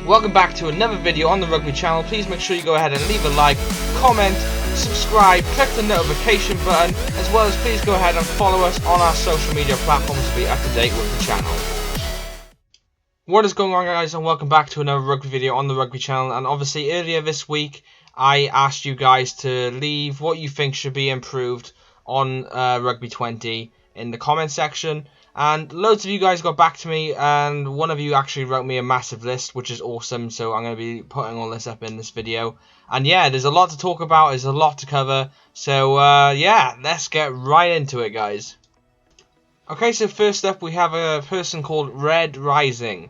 Welcome back to another video on the Rugby channel. Please make sure you go ahead and leave a like, comment, subscribe, click the notification button, as well as please go ahead and follow us on our social media platforms to be up to date with the channel. What is going on, guys, and welcome back to another Rugby video on the Rugby channel. And obviously earlier this week I asked you guys to leave what you think should be improved on Rugby 20 in the comment section. And loads of you guys got back to me, and one of you actually wrote me a massive list, which is awesome. So I'm going to be putting all this up in this video. And yeah, there's a lot to talk about, there's a lot to cover. So yeah, let's get right into it, guys. Okay, so first up we have a person called Red Rising.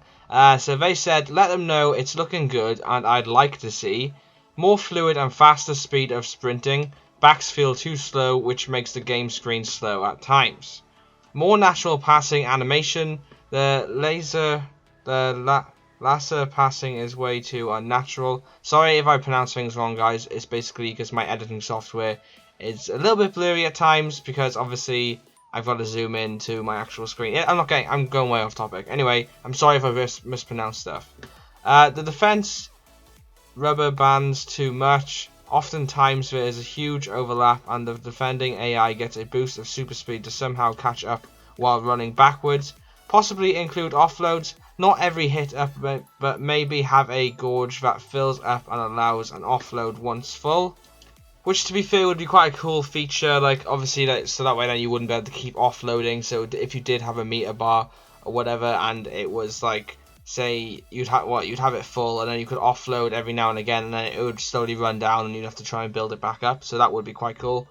So they said, let them know it's looking good, and I'd like to see more fluid and faster speed of sprinting. Backs feel too slow, which makes the game screen slow at times. More natural passing animation. The laser passing is way too unnatural. Sorry if I pronounce things wrong, guys. It's basically because my editing software is a little bit blurry at times, because obviously I've got to zoom in to my actual screen. I'm going way off topic. Anyway, I'm sorry if I mispronounced stuff. The defense rubber bands too much. Oftentimes there is a huge overlap, and the defending AI gets a boost of super speed to somehow catch up while running backwards. Possibly include offloads, not every hit up, but maybe have a gorge that fills up and allows an offload once full. Which, to be fair, would be quite a cool feature, like obviously, so that way then you wouldn't be able to keep offloading. So if you did have a meter bar or whatever, and it was like, say you'd have it full, and then you could offload every now and again, and then it would slowly run down, and you'd have to try and build it back up. So that would be quite cool.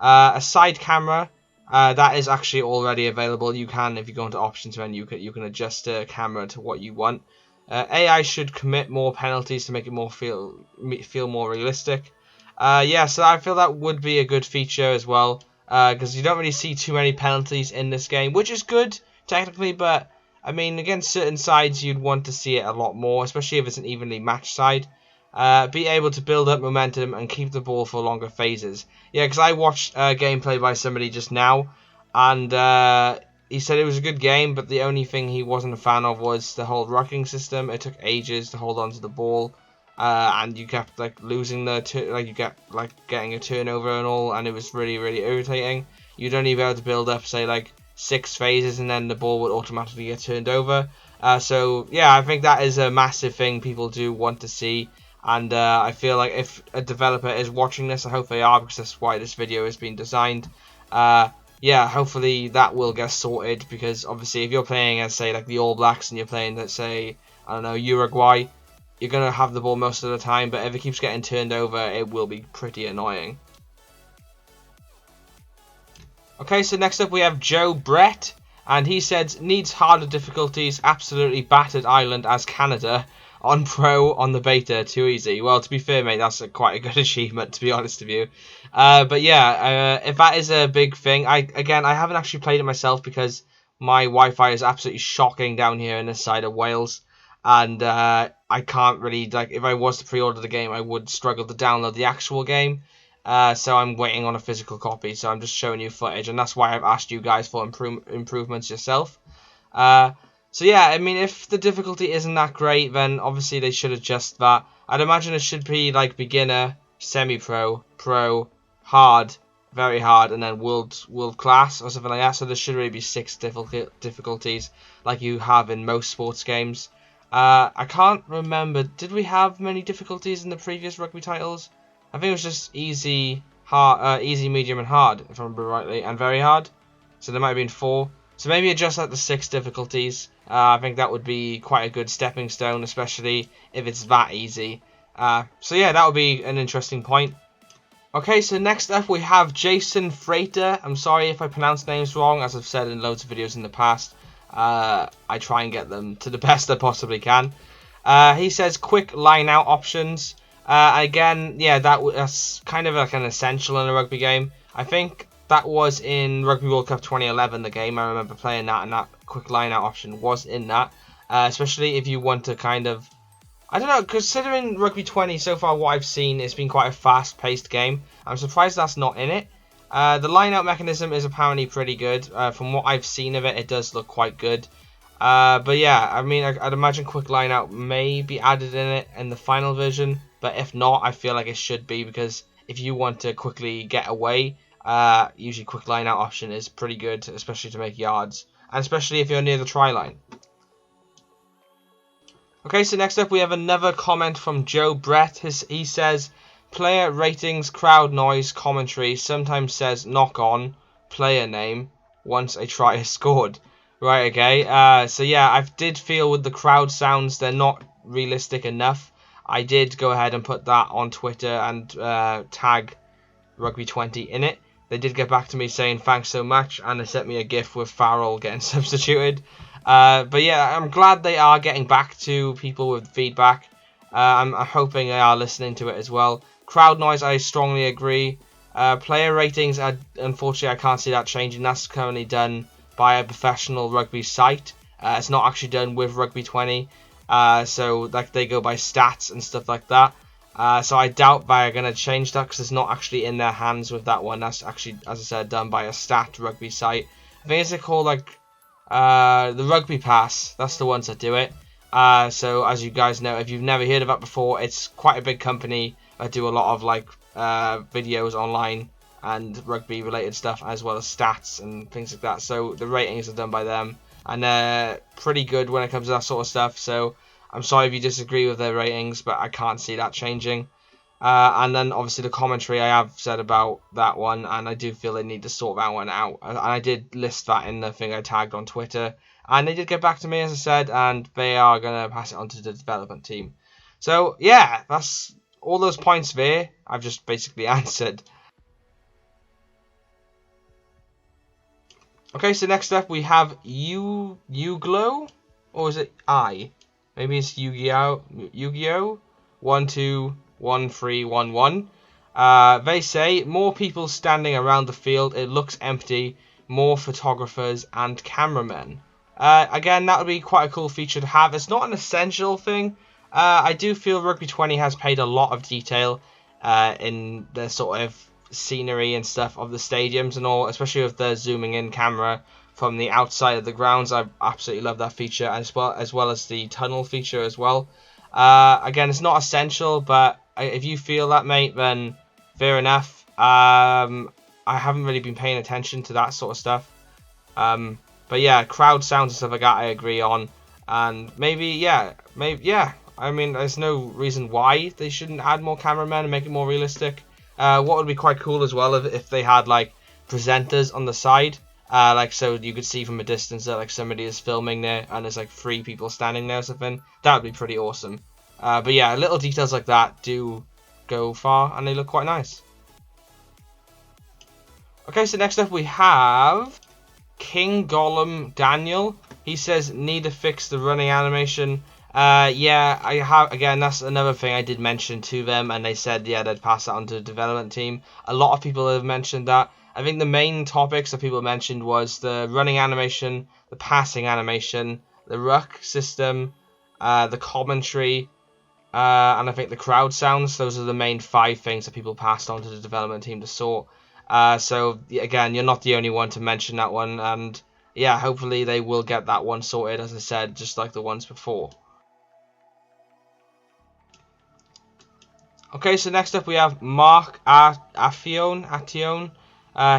A side camera, that is actually already available. You can, if you go into options menu, you can adjust the camera to what you want. AI should commit more penalties to make it feel more realistic. Yeah, so I feel that would be a good feature as well, because you don't really see too many penalties in this game, which is good technically, but I mean, against certain sides, you'd want to see it a lot more, especially if it's an evenly matched side. Be able to build up momentum and keep the ball for longer phases. Yeah, because I watched gameplay by somebody just now, and he said it was a good game, but the only thing he wasn't a fan of was the whole rucking system. It took ages to hold on to the ball, and you kept like losing you kept like getting a turnover and all, and it was really, really irritating. You'd only be able to build up, say, like 6 phases, and then the ball would automatically get turned over. So yeah, I think that is a massive thing people do want to see, and I feel like if a developer is watching this, I hope they are, because that's why this video has been designed. Yeah, hopefully that will get sorted, because obviously if you're playing as, say, like the All Blacks, and you're playing, let's say, I don't know, Uruguay, you're gonna have the ball most of the time, but if it keeps getting turned over, it will be pretty annoying. Okay, so next up we have Joe Brett, and he said, needs harder difficulties, absolutely battered island as Canada, on pro, on the beta, too easy. Well, to be fair, mate, that's quite a good achievement, to be honest with you. But yeah, if that is a big thing, I haven't actually played it myself, because my Wi-Fi is absolutely shocking down here in this side of Wales, and I can't really, like, if I was to pre-order the game, I would struggle to download the actual game. So I'm waiting on a physical copy, so I'm just showing you footage, and that's why I've asked you guys for improvements yourself. So yeah, I mean, if the difficulty isn't that great, then obviously they should adjust that. I'd imagine it should be like beginner, semi-pro, pro, hard, very hard, and then world class or something like that. So there should really be 6 difficulties like you have in most sports games. I can't remember, did we have many difficulties in the previous rugby titles? I think it was just easy, hard, easy, medium, and hard, if I remember rightly, and very hard. So there might have been 4. So maybe adjust that to 6 difficulties. I think that would be quite a good stepping stone, especially if it's that easy. So yeah, that would be an interesting point. Okay, so next up we have Jason Frater. I'm sorry if I pronounced names wrong, as I've said in loads of videos in the past. I try and get them to the best I possibly can. He says quick line out options. Again, yeah, that's kind of like an essential in a rugby game. I think that was in Rugby World Cup 2011, the game. I remember playing that, and that quick line out option was in that. Especially if you want to kind of, I don't know, considering Rugby 20 so far, what I've seen, it's been quite a fast-paced game. I'm surprised that's not in it. The line out mechanism is apparently pretty good. From what I've seen of it, it does look quite good. But yeah, I mean, I'd imagine quick line out may be added in it in the final version, but if not, I feel like it should be, because if you want to quickly get away, usually quick line out option is pretty good, especially to make yards, and especially if you're near the try line. Okay, so next up we have another comment from Joe Brett. He says, player ratings, crowd noise, commentary sometimes says knock on, player name, once a try is scored. Right, okay. So yeah, I did feel with the crowd sounds, they're not realistic enough. I did go ahead and put that on Twitter and tag Rugby20 in it. They did get back to me saying thanks so much, and they sent me a gif with Farrell getting substituted. But yeah, I'm glad they are getting back to people with feedback. I'm hoping they are listening to it as well. Crowd noise, I strongly agree. Player ratings, unfortunately, I can't see that changing. That's currently done by a professional rugby site. It's not actually done with Rugby20. So like they go by stats and stuff like that. So I doubt they're going to change that, because it's not actually in their hands with that one. That's actually, as I said, done by a stat rugby site. I think it's called like the Rugby Pass. That's the ones that do it. So as you guys know, if you've never heard of that before, it's quite a big company that do a lot of like videos online and rugby related stuff, as well as stats and things like that. So the ratings are done by them, and they're pretty good when it comes to that sort of stuff. So I'm sorry if you disagree with their ratings, but I can't see that changing. And then obviously the commentary I have said about that one, and I do feel they need to sort that one out. And I did list that in the thing I tagged on Twitter, and they did get back to me, as I said, and they are going to pass it on to the development team. So yeah, that's all those points there. I've just basically answered. Okay, so next up we have Yu-Glow, or is it I? Maybe it's Yu-Gi-Oh! 121311. They say more people standing around the field. It looks empty. More photographers and cameramen. Again, that would be quite a cool feature to have. It's not an essential thing. I do feel Rugby20 has paid a lot of detail in the sort of scenery and stuff of the stadiums and all, especially with the zooming in camera from the outside of the grounds. I absolutely love that feature, as well as the tunnel feature as well. Again, it's not essential, but if you feel that, mate, then fair enough. I haven't really been paying attention to that sort of stuff. But yeah, crowd sounds and stuff like that I agree on. And maybe. I mean, there's no reason why they shouldn't add more cameramen and make it more realistic. What would be quite cool as well if they had like presenters on the side. Like, so you could see from a distance that like somebody is filming there and there's like 3 people standing there or something. That would be pretty awesome. But yeah, little details like that do go far, and they look quite nice. Okay, so next up we have Kingolom Daniel. He says, need to fix the running animation. Yeah, I have. Again, that's another thing I did mention to them, and they said, yeah, they'd pass that on to the development team. A lot of people have mentioned that. I think the main topics that people mentioned was the running animation, the passing animation, the ruck system, the commentary, and I think the crowd sounds. Those are the main 5 things that people passed on to the development team to sort. So again, you're not the only one to mention that one, and yeah, hopefully they will get that one sorted, as I said, just like the ones before. Okay, so next up we have Mark Ation.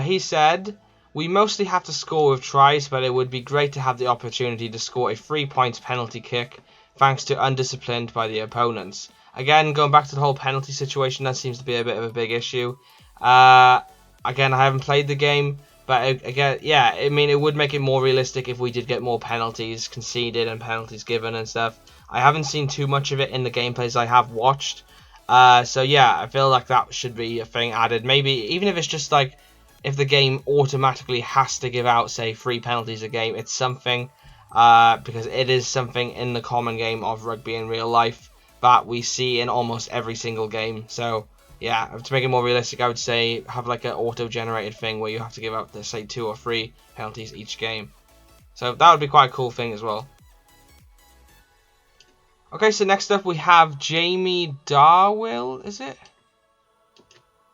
He said, we mostly have to score with tries, but it would be great to have the opportunity to score a 3-point penalty kick, thanks to undisciplined by the opponents. Again, going back to the whole penalty situation, that seems to be a bit of a big issue. Again, I haven't played the game, but again, yeah, I mean, it would make it more realistic if we did get more penalties conceded and penalties given and stuff. I haven't seen too much of it in the gameplays I have watched. So yeah, I feel like that should be a thing added. Maybe even if it's just like, if the game automatically has to give out, say, 3 penalties a game, it's something, because it is something in the common game of rugby in real life that we see in almost every single game. So yeah, to make it more realistic, I would say have like an auto-generated thing where you have to give out, say, 2 or 3 penalties each game. So that would be quite a cool thing as well. Okay, so next up we have Jamie Darwill, is it?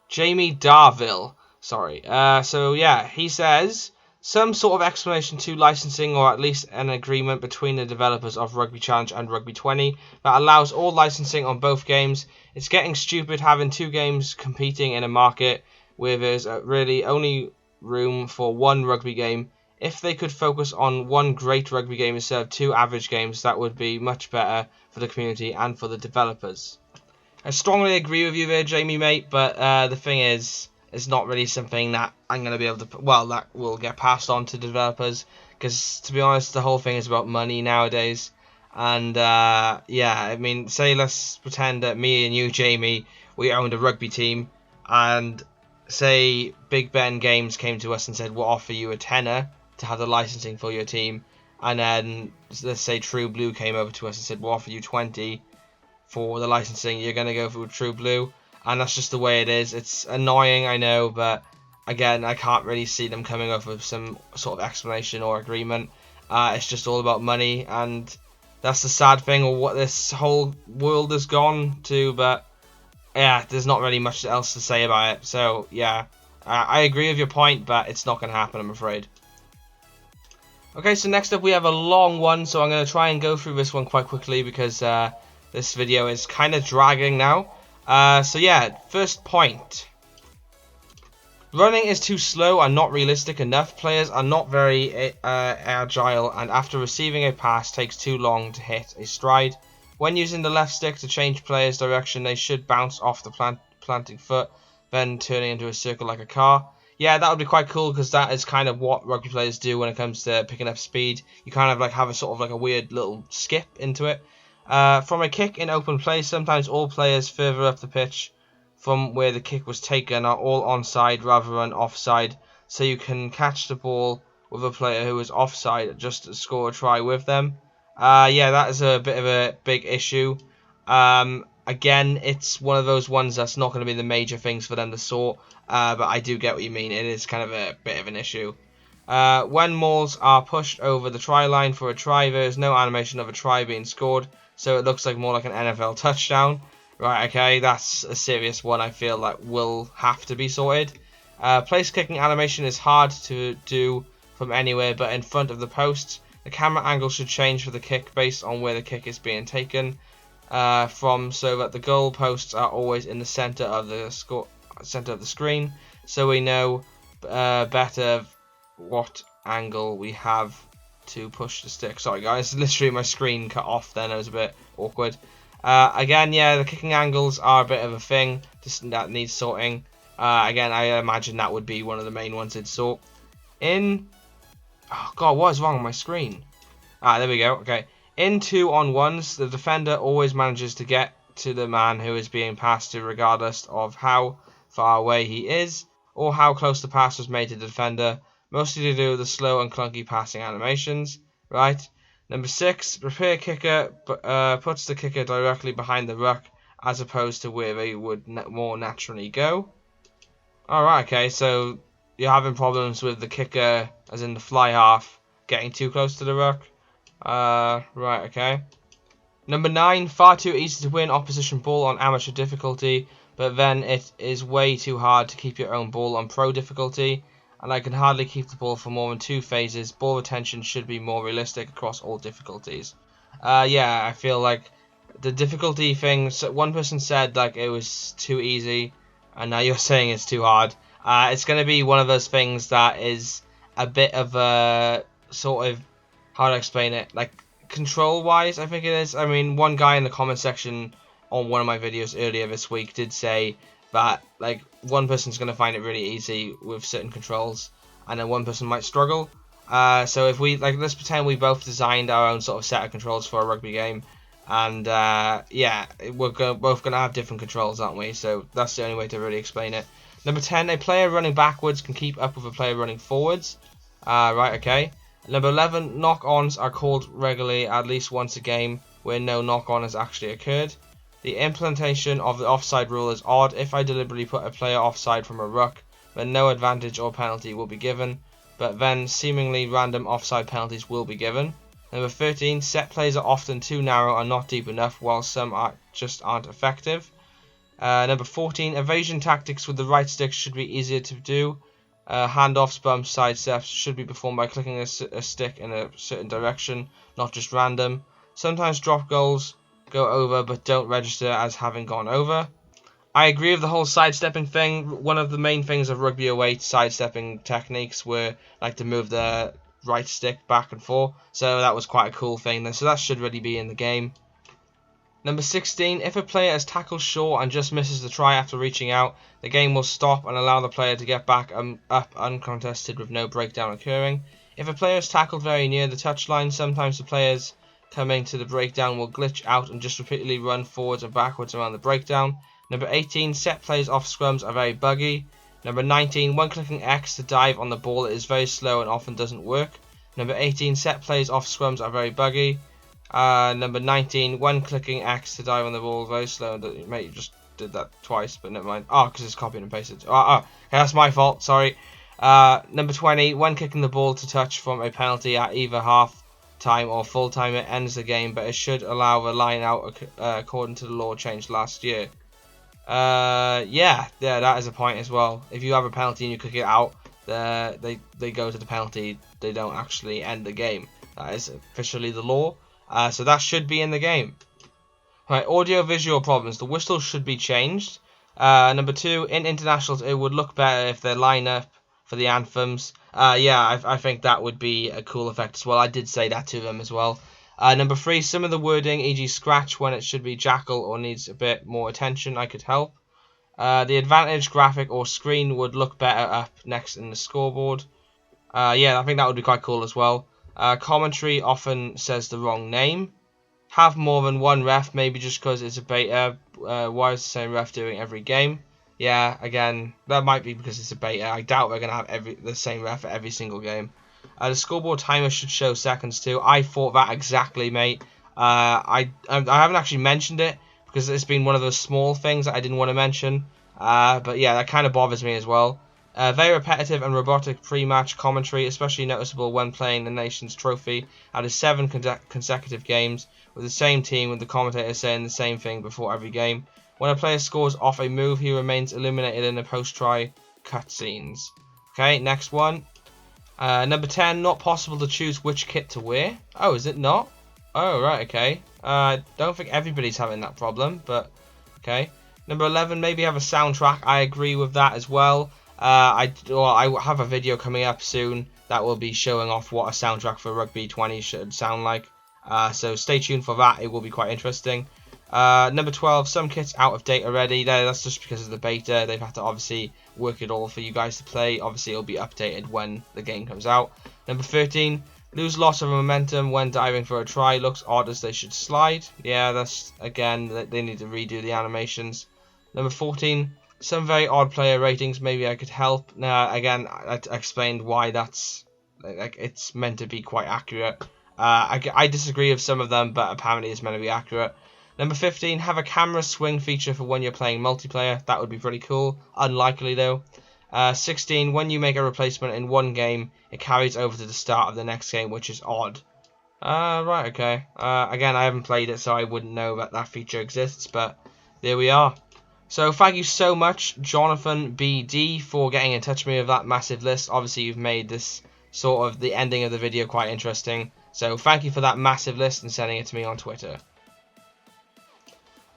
Jamie Darville, sorry. So yeah, he says, some sort of explanation to licensing, or at least an agreement between the developers of Rugby Challenge and Rugby 20 that allows all licensing on both games. It's getting stupid having two games competing in a market where there's really only room for one rugby game. If they could focus on one great rugby game instead of two average games, that would be much better for the community and for the developers. I strongly agree with you there, Jamie, mate, but the thing is, it's not really something that I'm going to be able to, well, that will get passed on to developers, because, to be honest, the whole thing is about money nowadays, and, yeah, I mean, say, let's pretend that me and you, Jamie, we owned a rugby team, and, say, Big Ben Games came to us and said, we'll offer you a tenner to have the licensing for your team, and then, let's say, True Blue came over to us and said, we'll offer you 20 for the licensing. You're going to go for True Blue, and that's just the way it is. It's annoying, I know, but again, I can't really see them coming up with some sort of explanation or agreement. It's just all about money, and that's the sad thing, or what this whole world has gone to, but yeah, there's not really much else to say about it. So yeah, I agree with your point, but it's not going to happen, I'm afraid. Okay, so next up we have a long one, so I'm going to try and go through this one quite quickly, because this video is kind of dragging now. So yeah, first point. Running is too slow and not realistic enough. Players are not very agile, and after receiving a pass takes too long to hit a stride. When using the left stick to change players' direction, they should bounce off the planting foot, then turning into a circle like a car. Yeah, that would be quite cool, because that is kind of what rugby players do when it comes to picking up speed. You kind of like have a sort of like a weird little skip into it. From a kick in open play, sometimes all players further up the pitch from where the kick was taken are all onside rather than offside, so you can catch the ball with a player who is offside just to score a try with them. Yeah, that is a bit of a big issue. Again, it's one of those ones that's not going to be the major things for them to sort, but I do get what you mean. It is kind of a bit of an issue. When mauls are pushed over the try line for a try, there is no animation of a try being scored, so it looks like more like an NFL touchdown. Right, okay, that's a serious one I feel like will have to be sorted. Place kicking animation is hard to do from anywhere but in front of the posts. The camera angle should change for the kick based on where the kick is being taken from, so that the goal posts are always in the center of the screen, so we know better what angle we have to push the stick. Sorry guys, literally my screen cut off then, it was a bit awkward. Again, yeah, the kicking angles are a bit of a thing that needs sorting. Again, I imagine that would be one of the main ones to sort. Oh god, what is wrong with my screen? There we go, okay. In 2-on-1s, the defender always manages to get to the man who is being passed to, regardless of how far away he is, or how close the pass was made to the defender, mostly to do with the slow and clunky passing animations, right? Number 6, prepare kicker puts the kicker directly behind the ruck, as opposed to where they would more naturally go. Alright, okay, so you're having problems with the kicker, as in the fly half, getting too close to the ruck. Right, okay. Number 9, far too easy to win opposition ball on amateur difficulty, but then it is way too hard to keep your own ball on pro difficulty, and I can hardly keep the ball for more than 2 phases. Ball retention should be more realistic across all difficulties. Yeah, I feel like the difficulty thing, so one person said like it was too easy, and now you're saying it's too hard. It's going to be one of those things that is a bit of a sort of, how to explain it, like control wise, I think it is. I mean, one guy in the comment section on one of my videos earlier this week did say that like one person's going to find it really easy with certain controls, and then one person might struggle. So if we, like, let's pretend we both designed our own sort of set of controls for a rugby game, and yeah, we're both going to have different controls, aren't we? So that's the only way to really explain it. Number 10, a player running backwards can keep up with a player running forwards. Right, okay. Number 11, knock-ons are called regularly at least once a game where no knock-on has actually occurred. The implementation of the offside rule is odd. If I deliberately put a player offside from a ruck, then no advantage or penalty will be given, but then seemingly random offside penalties will be given. Number 13, set plays are often too narrow and not deep enough, while some just aren't effective. Number 14, evasion tactics with the right stick should be easier to do. Handoffs, bumps, sidesteps should be performed by clicking a stick in a certain direction, not just random. Sometimes drop goals go over but don't register as having gone over. I agree with the whole sidestepping thing. One of the main things of Rugby away sidestepping techniques were like to move the right stick back and forth, so that was quite a cool thing. So that should really be in the game. Number 16, if a player is tackled short and just misses the try after reaching out, the game will stop and allow the player to get back up uncontested with no breakdown occurring. If a player is tackled very near the touchline, sometimes the players coming to the breakdown will glitch out and just repeatedly run forwards and backwards around the breakdown. Number 18, set plays off scrums are very buggy. Number 19, when clicking X to dive on the ball, it is very slow and often doesn't work. Number 18, set plays off scrums are very buggy. Number 19, when clicking X to dive on the ball, very slow. Mate, you just did that twice, but never mind. Oh, because it's copied and pasted. Okay, that's my fault, sorry. Number 20, when kicking the ball to touch from a penalty at either half time or full time, it ends the game, but it should allow a line out according to the law changed last year. Yeah, that is a point as well. If you have a penalty and you kick it out, they go to the penalty. They don't actually end the game. That is officially the law. So that should be in the game. Right, audio-visual problems. The whistle should be changed. Number 2, in internationals, it would look better if they line up for the anthems. Yeah, I think that would be a cool effect as well. I did say that to them as well. Number 3, some of the wording, e.g. scratch when it should be jackal or needs a bit more attention, I could help. The advantage graphic or screen would look better up next in the scoreboard. Yeah, I think that would be quite cool as well. Commentary often says the wrong name. Have more than one ref, maybe just because it's a beta. Why is the same ref doing every game? Yeah, again, that might be because it's a beta. I doubt we're going to have the same ref at every single game. The scoreboard timer should show seconds too. I thought that exactly, mate. I haven't actually mentioned it because it's been one of those small things that I didn't want to mention. But yeah, that kind of bothers me as well. Very repetitive and robotic pre-match commentary, especially noticeable when playing the Nations Trophy out of 7 consecutive games with the same team, with the commentator saying the same thing before every game. When a player scores off a move, he remains illuminated in the post-try cutscenes. Okay, next one. Number 10, not possible to choose which kit to wear. Oh, is it not? Oh, right, okay. Don't think everybody's having that problem, but okay. Number 11, maybe have a soundtrack. I agree with that as well. I have a video coming up soon that will be showing off what a soundtrack for Rugby 20 should sound like. So stay tuned for that. It will be quite interesting. Number 12, some kits out of date already. That's just because of the beta. They've had to obviously work it all for you guys to play. Obviously, it'll be updated when the game comes out. Number 13, lose lots of momentum when diving for a try. Looks odd as they should slide. Yeah, that's, again, they need to redo the animations. Number 14, some very odd player ratings. Maybe I could help. Again, I explained why that's like it's meant to be quite accurate. I disagree with some of them, but apparently it's meant to be accurate. Number 15, have a camera swing feature for when you're playing multiplayer. That would be pretty cool. Unlikely though. 16, when you make a replacement in one game, it carries over to the start of the next game, which is odd. Right, okay. Again, I haven't played it, so I wouldn't know that that feature exists, but there we are. So thank you so much, Jonathan BD, for getting in touch with me with that massive list. Obviously, you've made this sort of the ending of the video quite interesting. So thank you for that massive list and sending it to me on Twitter.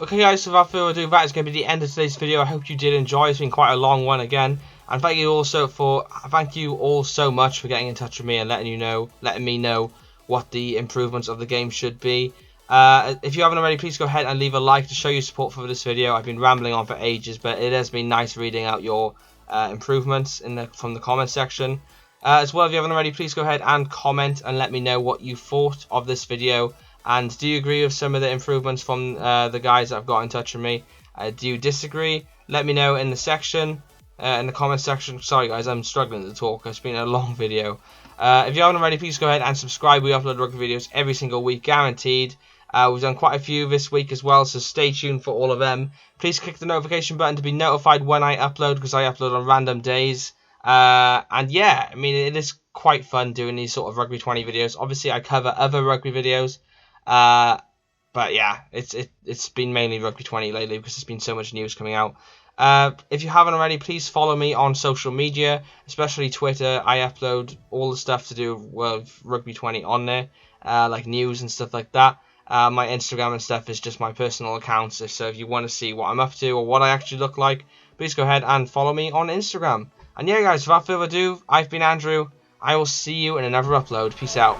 Okay guys, so without further ado, that is going to be the end of today's video. I hope you did enjoy. It's been quite a long one again. And thank you all so much for getting in touch with me and letting me know what the improvements of the game should be. If you haven't already, please go ahead and leave a like to show your support for this video. I've been rambling on for ages, but it has been nice reading out your improvements from the comment section. As well, if you haven't already, please go ahead and comment and let me know what you thought of this video. And do you agree with some of the improvements from the guys that have got in touch with me? Do you disagree? Let me know in the section, in the comment section. Sorry guys, I'm struggling to talk. It's been a long video. If you haven't already, please go ahead and subscribe. We upload rugby videos every single week, guaranteed. We've done quite a few this week as well, so stay tuned for all of them. Please click the notification button to be notified when I upload, because I upload on random days. And yeah, I mean, it is quite fun doing these sort of Rugby 20 videos. Obviously, I cover other rugby videos, but yeah, it's been mainly Rugby 20 lately because there's been so much news coming out. If you haven't already, please follow me on social media, especially Twitter. I upload all the stuff to do with Rugby 20 on there, like news and stuff like that. My Instagram and stuff is just my personal accounts, so if you want to see what I'm up to or what I actually look like, please go ahead and follow me on Instagram. And yeah, guys, without further ado, I've been Andrew. I will see you in another upload. Peace out.